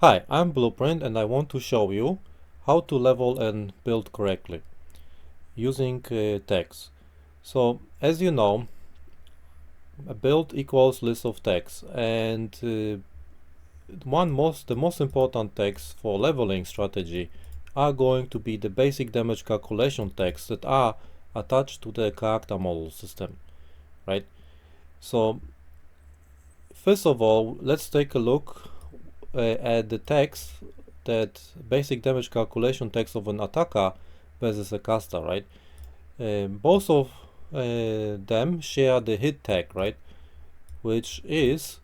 Hi, I'm Blueprint and I want to show you how to level and build correctly using tags. So as you know, a build equals list of tags, and the most important tags for leveling strategy are going to be the basic damage calculation tags that are attached to the character model system, right? So first of all, let's take a look at the tags, that basic damage calculation tags of an attacker versus a caster, right? Both of them share the hit tag, right? Which is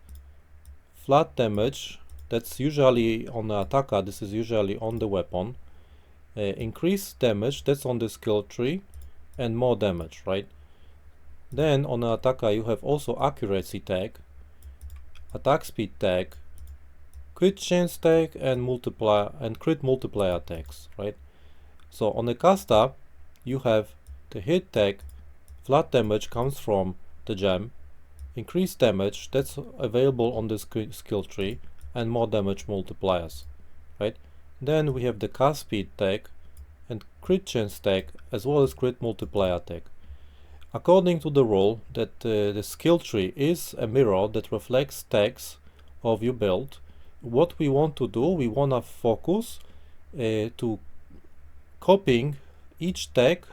flat damage, that's usually on the attacker, this is usually on the weapon. Increased damage, that's on the skill tree, and more damage, right? Then on the attacker you have also accuracy tag, attack speed tag, crit chance tag, and multiplier and crit multiplier tags, right? So on the caster you have the hit tag, flat damage comes from the gem, increased damage, that's available on the skill tree, and more damage multipliers, right? Then we have the cast speed tag and crit chance tag, as well as crit multiplier tag. According to the rule that the skill tree is a mirror that reflects tags of your build, what we want to do, we want to focus to copying each tag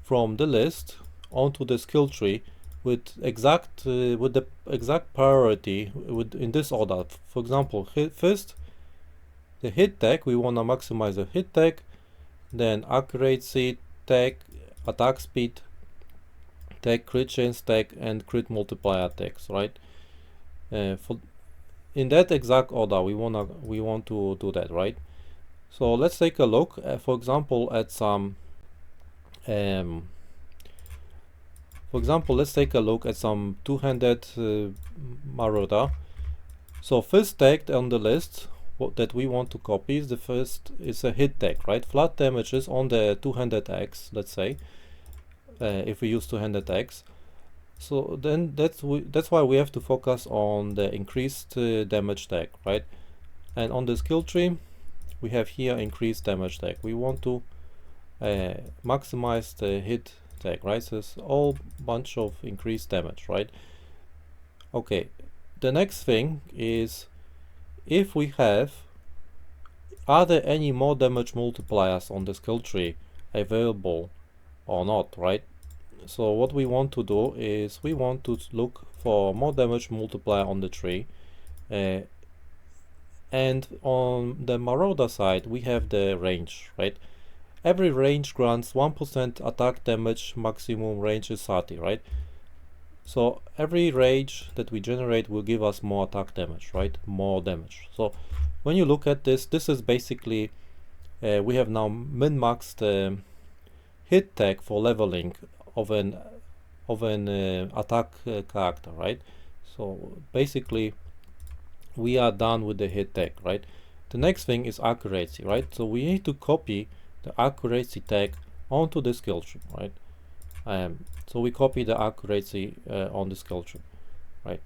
from the list onto the skill tree with the exact priority in this order. For example, first the hit tag, we want to maximize the hit tag, then accuracy tag, attack speed tag, crit chance tag, and crit multiplier tags, right? In that exact order we want to do that, right? So let's take a look, for example, at some let's take a look at some two-handed Marauder. So first tag on the list that we want to copy is a hit tag, right? Flat damages on the two-handed axe, let's say, if we use two-handed axe. So then that's why we have to focus on the increased damage tag, right? And on the skill tree we have here increased damage tag. We want to maximize the hit tag, right? So it's all bunch of increased damage, right? Okay, the next thing is, if we have, are there any more damage multipliers on the skill tree available or not, right? So what we want to do is we want to look for more damage multiplier on the tree, and on the Marauder side we have the range, right? Every range grants 1% attack damage, maximum range is 30, right? So every range that we generate will give us more attack damage, right? More damage. So when you look at this, this is basically we have now min-maxed hit tag for leveling of an attack character, right? So basically we are done with the hit tag, right? The next thing is accuracy, right? So we need to copy the accuracy tag onto the skill tree, right? So we copy the accuracy on the skill tree, right?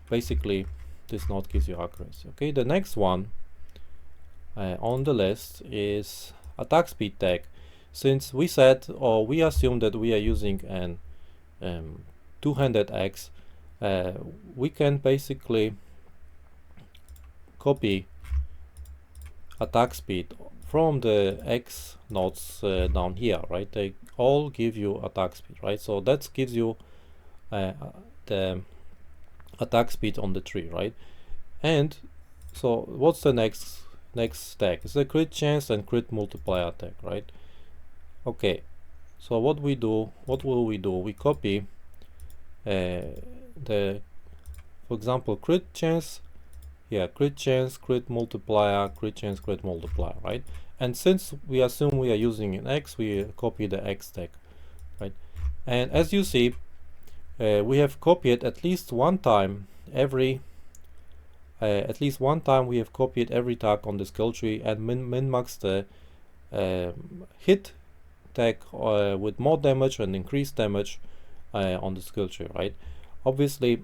Basically this node gives you accuracy. Okay, the next one on the list is attack speed tag. Since we said, or we assume that we are using an two-handed axe, we can basically copy attack speed from the X nodes down here, right? They all give you attack speed, right? So that gives you the attack speed on the tree, right? And so what's the next tag? It's a crit chance and crit multiplier tag, right? Okay, so what will we do? We copy for example, crit chance, crit chance, crit multiplier, crit chance, crit multiplier, right? And since we assume we are using an X, we copy the X tag, right? And as you see, we have copied at least one time we have copied every tag on the skill tree and min-maxed the hit tag with more damage and increased damage on the skill tree, right? Obviously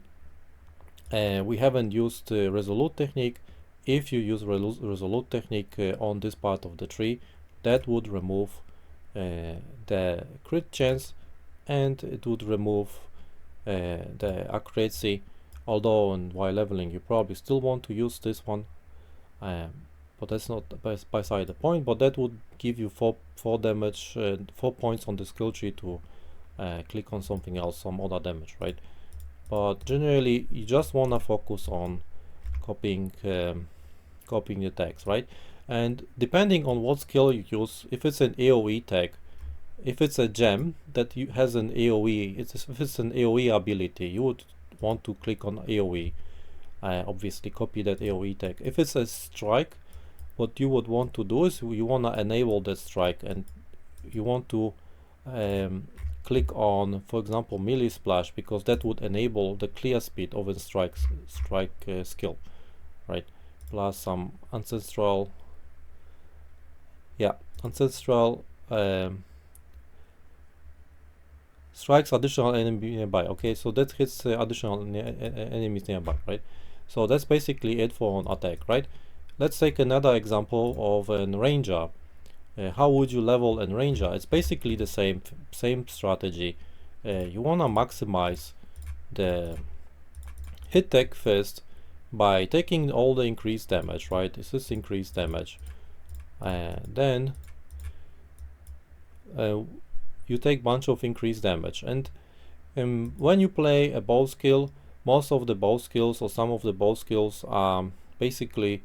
we haven't used the resolute technique, if you use resolute technique on this part of the tree, that would remove the crit chance, and it would remove the accuracy, although while leveling you probably still want to use this one, but that's not beside the point. But that would give you 4 damage, 4 points on the skill tree to click on something else, some other damage, right? But generally you just want to focus on copying the tags, right? And depending on what skill you use, if it's an AoE tag, if it's a gem that has an AoE, if it's an AoE ability, you would want to click on AoE. Obviously copy that AoE tag. If it's a strike, what you would want to do is you want to enable that strike, and you want to click on, for example, melee splash, because that would enable the clear speed of a strike skill, right? Plus some ancestral strikes additional enemy nearby. Okay, so that hits additional enemies nearby, right? So that's basically it for an attack, right? Let's take another example of a ranger. How would you level a ranger? It's basically the same strategy. You want to maximize the hit tag first by taking all the increased damage, right? This is increased damage. Then you take bunch of increased damage, and when you play a bow skill, most of the bow skills or some of the bow skills are basically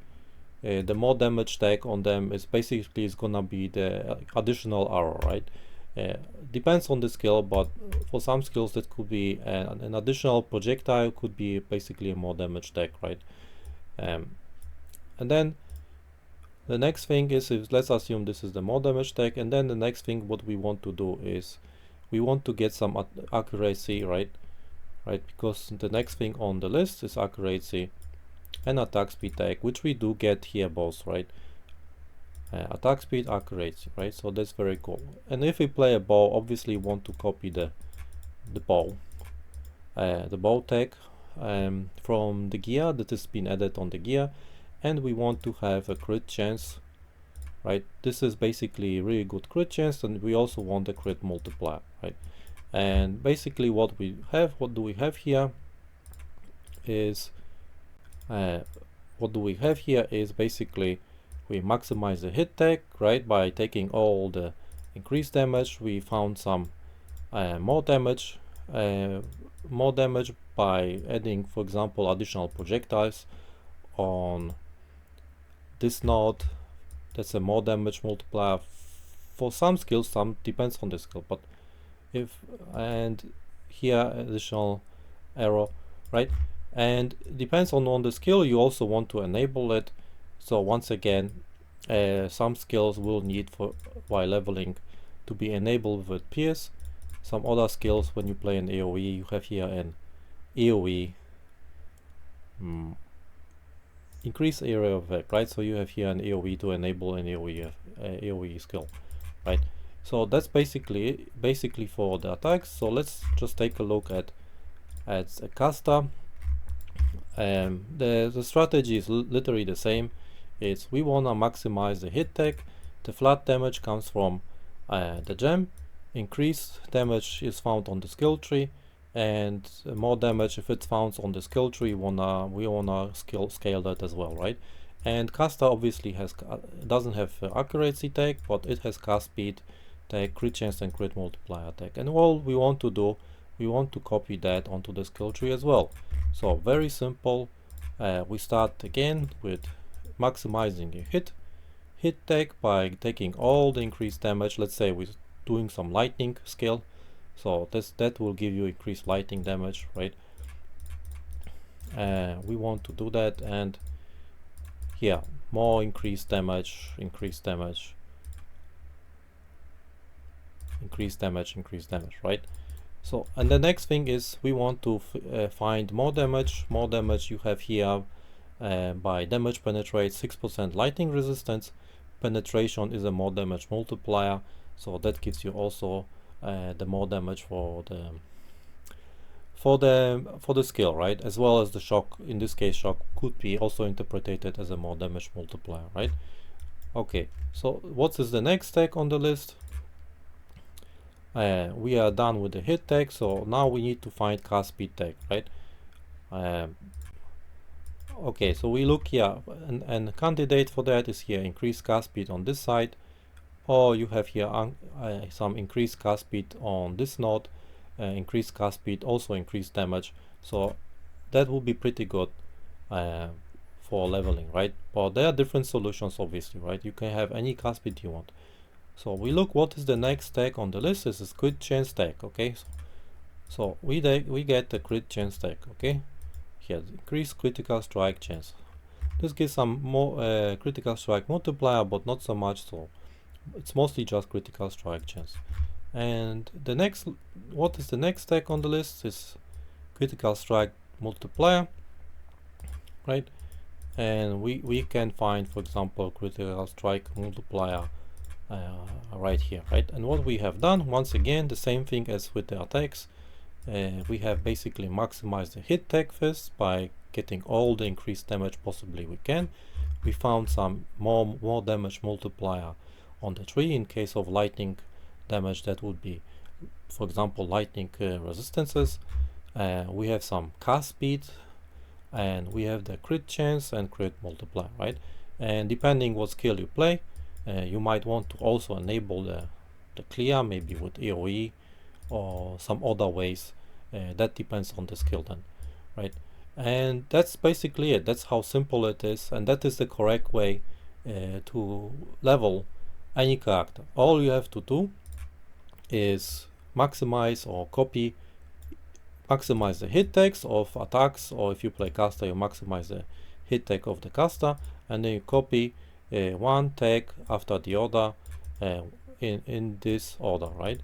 the more damage tag on them is gonna be the additional arrow, right? Depends on the skill, but for some skills that could be an additional projectile, could be basically a more damage tag, right? And then the next thing is, let's assume this is the more damage tag, and then the next thing what we want to do is we want to get some accuracy, right? Because the next thing on the list is accuracy and attack speed tag, which we do get here both, right? Attack speed, accuracy, right? So that's very cool. And if we play a bow, obviously we want to copy the bow tag from the gear that has been added on the gear, and we want to have a crit chance, right? This is basically really good crit chance, and we also want a crit multiplier, right? And basically what do we have here is basically we maximize the hit tag, right? By taking all the increased damage, we found some more damage by adding, for example, additional projectiles on this node. That's a more damage multiplier for some skills. Some depends on the skill, but and here additional arrow, right? And depends on the skill. You also want to enable it. So once again, some skills will need for while leveling to be enabled with Pierce. Some other skills, when you play an AoE, you have here an AoE increase area of effect, right? So you have here an AoE to enable an AoE skill, right? So that's basically for the attacks. So let's just take a look at a caster. The strategy is literally the same. It's we want to maximize the hit tag. The flat damage comes from the gem. Increased damage is found on the skill tree, and more damage, if it's found on the skill tree, we wanna scale that as well, right? And caster obviously doesn't have accuracy tag, but it has cast speed tag, crit chance, and crit multiplier tag. And all we want to do, we want to copy that onto the skill tree as well. So very simple. We start again with maximizing a hit tag by taking all the increased damage. Let's say we're doing some lightning skill, so that will give you increased lightning damage, right? We want to do that, and here more increased damage, right? So, and the next thing is we want to find more damage. You have here by damage penetrate 6% lightning resistance. Penetration is a more damage multiplier, so that gives you also the more damage for for the skill, right? As well as the shock. In this case, shock could be also interpreted as a more damage multiplier, right? Okay, so what is the next tag on the list? We are done with the hit tag, so now we need to find cast speed tag, right? Okay, so we look here, and candidate for that is here increased cast speed on this side, or you have here some increased cast speed on this node, increased cast speed, also increased damage. So that will be pretty good for leveling, right? But there are different solutions, obviously, right? You can have any cast speed you want. So we look what is the next tag on the list. This is crit chance tag, okay? So we get the crit chance tag, okay? Here, increased critical strike chance. This gives some more critical strike multiplier, but not so much, so it's mostly just critical strike chance. And the next, what is the next tag on the list is critical strike multiplier, right? And we can find, for example, critical strike multiplier right here, right? And what we have done, once again, the same thing as with the attacks. We have basically maximized the hit tag first by getting all the increased damage possibly we can. We found some more damage multiplier on the tree. In case of lightning damage, that would be, for example, lightning resistances. We have some cast speed, and we have the crit chance and crit multiplier, right? And depending what skill you play, you might want to also enable the clear, maybe with AoE or some other ways. That depends on the skill then, right? And that's basically it. That's how simple it is, and that is the correct way to level any character. All you have to do is maximize the hit tags of attacks, or if you play caster, you maximize the hit tag of the caster, and then you copy one tag after the other in this order, right?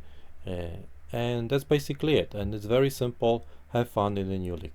And that's basically it, and it's very simple. Have fun in the new league.